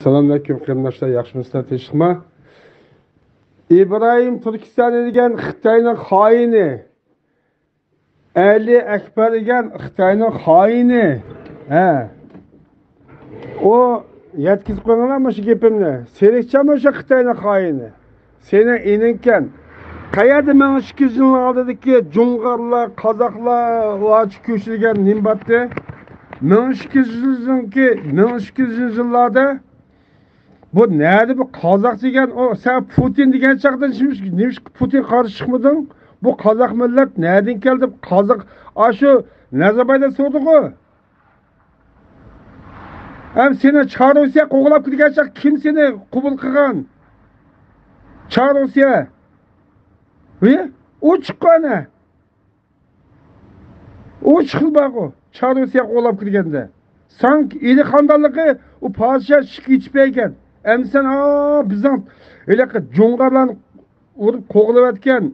Selamünaleyküm arkadaşlar, yaxşımısınızlar, teşekkürler. İbrahim Türkistan degan Xitoyning xoini. Ali Akbar degan Xitoyning xoini. Ha. O yetkizib qo'yganlar shu gapimni. Serikchami o'sha Xitoyning xoini? Seni ininkan qayerda men 200 yil oldidagi Jo'ng'arlar, Qozoqlar o'ch ko'chirgan nimbatdi? 1200 yillarda bu nerede bu Kazak degan o sen Putin degan çaktan neymiş Putin karşı çıkmadın? Bu Kazak millet nereden geldi? Kazak aşı Nazarbay'da sorduk o. Hem seni Çağrısiya koğulap gidecek kim seni kubul kıgan? Çağrısiya. Ve o çıkkana. O çıkıl bak o. Çağrısiya koğulap gidecekinde. Sanki ili kandallığı o padişah şıkı içpeyken. Hem sen bizden öyle ki Jo'ng'arlarni urup koğulup etken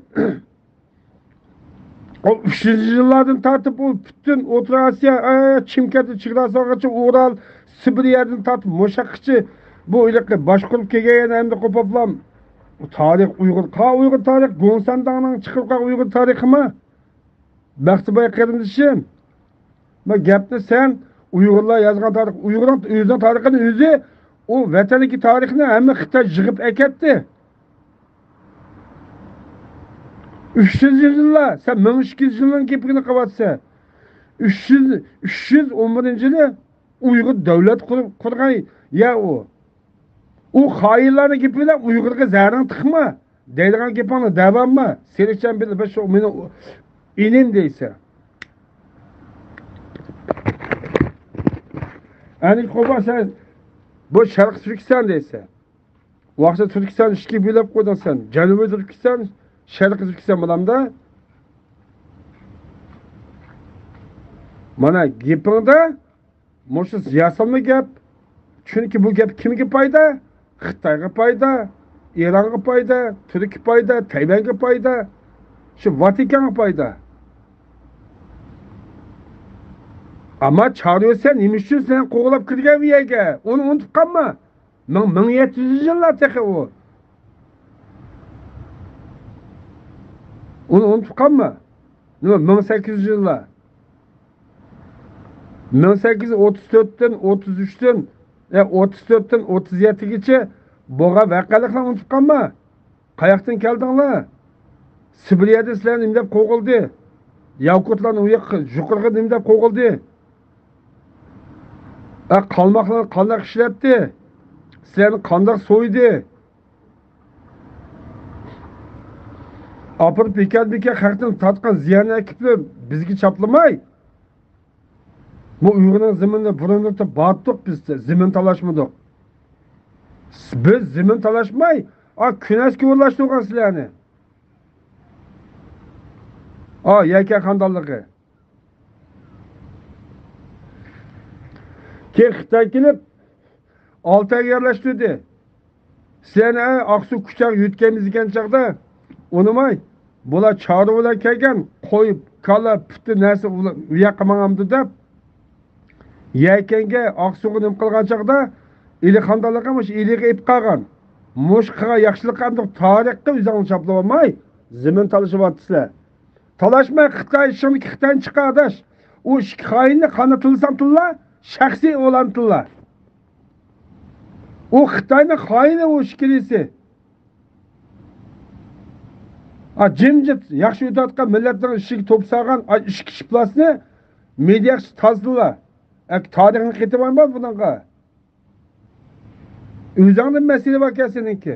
o 300 yıllardan tartıp o bütün Orta Asya, Çimkent'i çıkırasa Ural, Sibiriya'dan tartıp Moşakçı bu öyle ki başkurup kelgen hem de kopaplam tarih Uygur tarih Gonsan Dağı'nın çıkırqa Uygur tarihi mi? Baxtibay qarindishim. Ben gapni sen Uygurlar yazgan tarih, Uygur'un özünün tarihini özü o vataniki tarihini hemen Xitoy yig'ib aketdi. 300 yıllar, sen 1200 yılın gapini qilyapsan. 311-yili Uyg'ur davlat qurgan ya o. O xoinlarni gapini Uyg'urga zarin tiqma. Deydigan gapingni davomma. Serikchan bilib shu meni inim deysa. Ani qo'ba sen bu Sharq Turkiston deysa. Vaqtda Turkiston ishga bo'lib qo'yding sen. Janubiy Turkiston, Sharq Turkiston bilamda. Mana gapingda mushu yasalma gap. Chunki bu gap kimga foyda? Xitoyga foyda, Eronga foyda, Turkiya foyda, Tayvanga foyda, shu Vatikanga foyda. Ama çağırıyorsan nima uchun sen qo'g'lab kirgan yerga? Uni unutib qolma. 1700 yillar tehi o. Onu unutib qolma. Nima 1800 yillar. 1834dan 33dan 34dan 37gacha bo'lgan voqealarni unutib qolma. Qayoqdan keldinglar? Sibiriyada sizlarni nima deb qo'g'ildi? Yakutlarni u yoqqa yuqoriga nima deb qo'g'ildi? Qalmoqlar qanday ishlatdi? Sizlarni qanday so'ydi? Apır bekat xalqdan tatqan ziyonni akiblar bizga chaplamay. Bu Uyg'urning zaminida burunda batdiq biz zamin talashmadik. Biz zamin talashmay, kunasga o'rlashtirgan sizlarni. Yaka qandalligi. Xitoy kelib Altayga yerlashtirdi. Sizlarni Aqsu kuchaq yutganimizgan chaqda unimay bular chorvalar kelgan qo'yib kala puti narsa u yoqqa mangamdi deb yakanga Aqsuga nim qilgan chaqda ili qandaligi mush iliga ip qolgan. Mushqa yaxshilik qandoq tarixga o'zingni chaplab olmay zamin talashyapsizlar. Talashmay Xitoy ishini Xitoydan chiqardash. U xoinni qanatilsam tilla shaxsiy o'lantilla. O Xitoyning xoini o shikilisi. Jimjit yaxshi o'tayotgan millatning ishiga to'psagan ishki shiplasini media tozdilar. Tarixni qaytib olmaz bunga. O'zingning masala bor seninki.